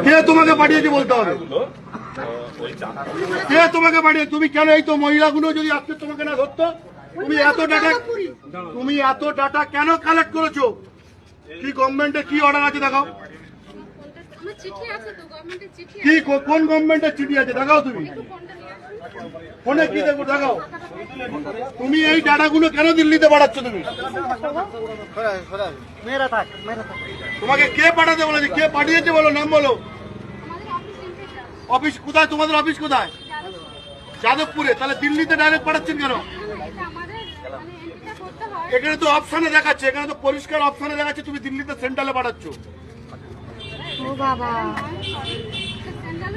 কে তোমাকে পাঠিয়েছে বলতে হবে, কে তোমাকে পাঠিয়ে? তুমি কেন এই তো মহিলাগুলো যদি আজকে তোমাকে না ধরতো, তুমি এত ডাটা কেন কালেক্ট করেছো? কি গভর্নমেন্টের কি অর্ডার আছে দেখাও, কি কোন গভর্নমেন্টের চিঠি আছে দেখাও, তুমি ফোনে কি দেখো দেখাও। তুমি এই ডাটাগুলো কেন দিল্লিতে পাঠাচ্ছ? তুমি তোমাকে কে পাঠাতে বলেছে, কে পাঠিয়েছে বলো, নাম বলো। অফিস কোথায়, তোমাদের অফিস কোথায়? যাদবপুরে। তাহলে দিল্লিতে ডাইরেক্ট পাঠাচ্ছেন কেন? এখানে তো অপশনে দেখাচ্ছে, এখানে তো পরিষ্কার অপশনে দেখাচ্ছে তুমি দিল্লিতে সেন্ট্রালে পাঠাচ্ছ।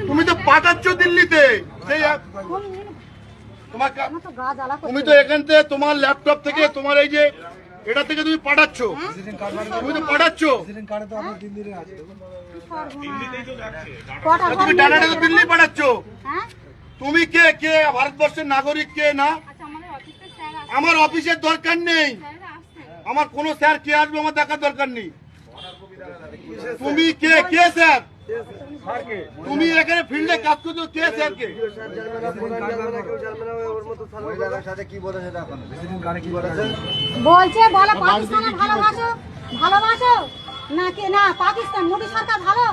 তুমি তো পাঠাচ্ছ দিল্লিতে, তুমি তো এখান থেকে তোমার ল্যাপটপ থেকে তোমার এই যে এটা থেকে তুমি পাঠাচ্ছ, তুমি তো পাঠাচ্ছ, তুমি ডাটাটা তো দিল্লি পাঠাচ্ছ। তুমি কে কে ভারতবর্ষের নাগরিক কে না? আমার অফিসের দরকার নেই, আমার কোন স্যার কে আসবে আমার দেখার দরকার নেই। তুমি কে কে স্যার? তুমি এখানে ফিল্ডে কাজ করছো, কে স্যার কে? বলছে বলো পাকিস্তান ভালোবাসো, ভালোবাসো না কে না পাকিস্তান মোদী সরকার ভালো।